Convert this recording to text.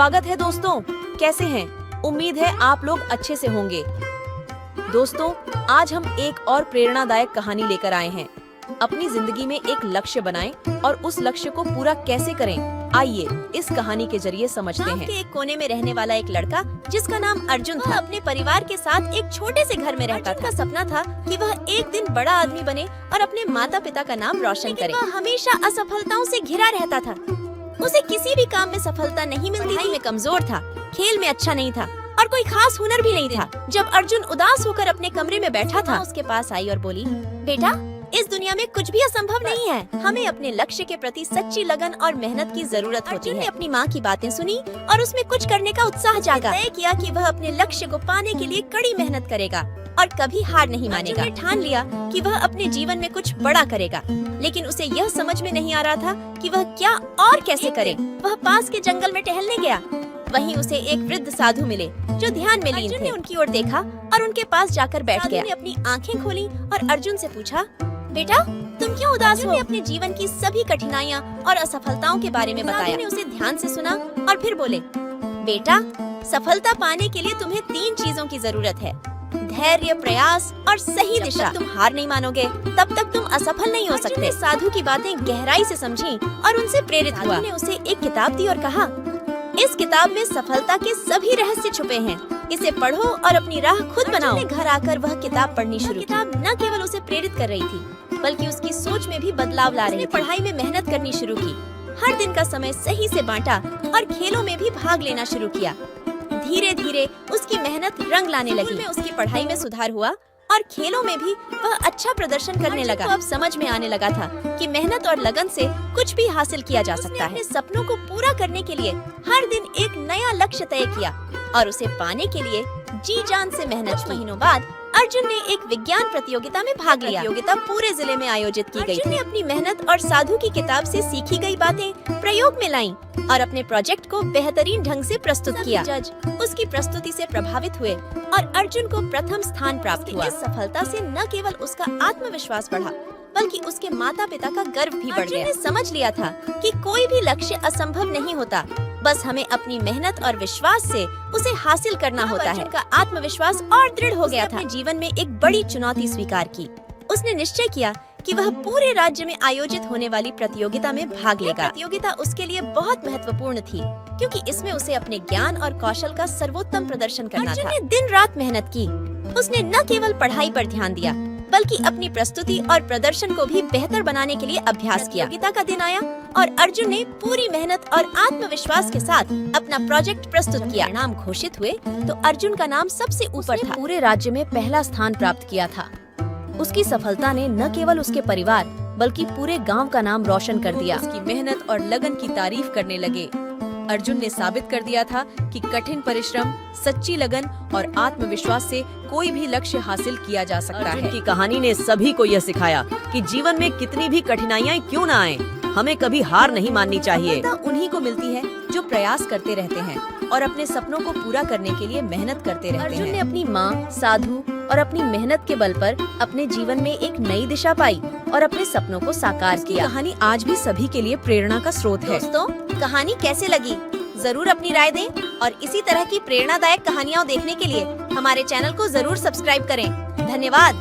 स्वागत है दोस्तों, कैसे हैं? उम्मीद है आप लोग अच्छे से होंगे। दोस्तों, आज हम एक और प्रेरणादायक कहानी लेकर आए हैं। अपनी जिंदगी में एक लक्ष्य बनाएं और उस लक्ष्य को पूरा कैसे करें, आइए इस कहानी के जरिए समझते हैं। के एक कोने में रहने वाला एक लड़का जिसका नाम अर्जुन था, अपने परिवार के साथ एक छोटे से घर में रहता था। सपना था कि वह एक दिन बड़ा आदमी बने और अपने माता पिता का नाम रोशन करे। वह हमेशा असफलताओं से घिरा रहता था। उसे किसी भी काम में सफलता नहीं मिलती। पढ़ाई में कमजोर था, खेल में अच्छा नहीं था और कोई खास हुनर भी नहीं था। जब अर्जुन उदास होकर अपने कमरे में बैठा था, उसके पास आई और बोली, बेटा, इस दुनिया में कुछ भी असंभव नहीं है। हमें अपने लक्ष्य के प्रति सच्ची लगन और मेहनत की जरूरत होती है। अपनी माँ की बातें सुनी और उसमें कुछ करने का उत्साह जागा। तय किया कि वह अपने लक्ष्य को पाने के लिए कड़ी मेहनत करेगा और कभी हार नहीं मानेगा। उसने ठान लिया कि वह अपने जीवन में कुछ बड़ा करेगा, लेकिन उसे यह समझ में नहीं आ रहा था कि वह क्या और कैसे करे। वह पास के जंगल में टहलने गया। वहीं उसे एक वृद्ध साधु मिले जो ध्यान में लीन थे। अर्जुन ने उनकी ओर देखा और उनके पास जाकर बैठ गया। साधु ने अपनी आंखें खोली और अर्जुन से पूछा, बेटा, तुम क्यों उदास हो? ने अपने जीवन की सभी कठिनाइयाँ और असफलताओं के बारे में बताया। ने उसे ध्यान से सुना और फिर बोले, बेटा, सफलता पाने के लिए तुम्हें 3 चीजों की जरूरत है: धैर्य, प्रयास और सही दिशा। तुम हार नहीं मानोगे तब तक तुम असफल नहीं हो सकते। साधु की बातें गहराई से समझी और उनसे प्रेरित हुआ। ने उसे एक किताब दी और कहा, इस किताब में सफलता के सभी रहस्य छुपे हैं। इसे पढ़ो और अपनी राह खुद बनाओ। घर आकर वह किताब पढ़नी शुरू की। किताब न केवल उसे प्रेरित कर रही थी, बल्कि उसकी सोच में भी बदलाव ला रही थी। पढ़ाई में मेहनत करनी शुरू की, हर दिन का समय सही से बांटा और खेलों में भी भाग लेना शुरू किया। धीरे धीरे उसकी मेहनत रंग लाने लगी। में उसकी पढ़ाई में सुधार हुआ और खेलों में भी वह अच्छा प्रदर्शन करने लगा। अब समझ में आने लगा था कि मेहनत और लगन से कुछ भी हासिल किया जा सकता है। अपने सपनों को पूरा करने के लिए हर दिन एक नया लक्ष्य तय किया और उसे पाने के लिए जी जान से मेहनत की। महीनों बाद अर्जुन ने एक विज्ञान प्रतियोगिता में भाग लिया। प्रतियोगिता पूरे जिले में आयोजित की गई। अर्जुन ने अपनी मेहनत और साधु की किताब से सीखी गई बातें प्रयोग में लाई और अपने प्रोजेक्ट को बेहतरीन ढंग से प्रस्तुत किया। जज उसकी प्रस्तुति से प्रभावित हुए और अर्जुन को प्रथम स्थान प्राप्त हुआ। इस सफलता से न केवल उसका आत्मविश्वास बढ़ा, बल्कि उसके माता पिता का गर्व भी बढ़ गया। अर्जुन ने समझ लिया था कि कोई भी लक्ष्य असंभव नहीं होता, बस हमें अपनी मेहनत और विश्वास से उसे हासिल करना होता है। का आत्मविश्वास और दृढ़ हो गया था। अपने जीवन में एक बड़ी चुनौती स्वीकार की। उसने निश्चय किया कि वह पूरे राज्य में आयोजित होने वाली प्रतियोगिता में भाग लेगा। प्रतियोगिता उसके लिए बहुत महत्वपूर्ण थी, क्योंकि इसमें उसे अपने ज्ञान और कौशल का सर्वोत्तम प्रदर्शन करना था। अर्जुन ने दिन रात मेहनत की। उसने न केवल पढ़ाई पर ध्यान दिया, बल्कि अपनी प्रस्तुति और प्रदर्शन को भी बेहतर बनाने के लिए अभ्यास किया। प्रतियोगिता का दिन आया और अर्जुन ने पूरी मेहनत और आत्मविश्वास के साथ अपना प्रोजेक्ट प्रस्तुत किया। नाम घोषित हुए तो अर्जुन का नाम सबसे ऊपर था। पूरे राज्य में पहला स्थान प्राप्त किया था। उसकी सफलता ने न केवल उसके परिवार बल्कि पूरे गांव का नाम रोशन कर दिया। उसकी मेहनत और लगन की तारीफ करने लगे। अर्जुन ने साबित कर दिया था कि कठिन परिश्रम, सच्ची लगन और आत्मविश्वास से कोई भी लक्ष्य हासिल किया जा सकता है। अर्जुन की कहानी ने सभी को यह सिखाया कि जीवन में कितनी भी कठिनाइयाँ क्यों न आए, हमें कभी हार नहीं माननी चाहिए। सफलता उन्हीं को मिलती है जो प्रयास करते रहते हैं और अपने सपनों को पूरा करने के लिए मेहनत करते रहते हैं। अर्जुन ने अपनी माँ, साधु और अपनी मेहनत के बल पर अपने जीवन में एक नई दिशा पाई और अपने सपनों को साकार किया। कहानी आज भी सभी के लिए प्रेरणा का स्रोत है। दोस्तों, कहानी कैसे लगी जरूर अपनी राय दें और इसी तरह की प्रेरणादायक कहानियाँ देखने के लिए हमारे चैनल को जरूर सब्सक्राइब करें। धन्यवाद।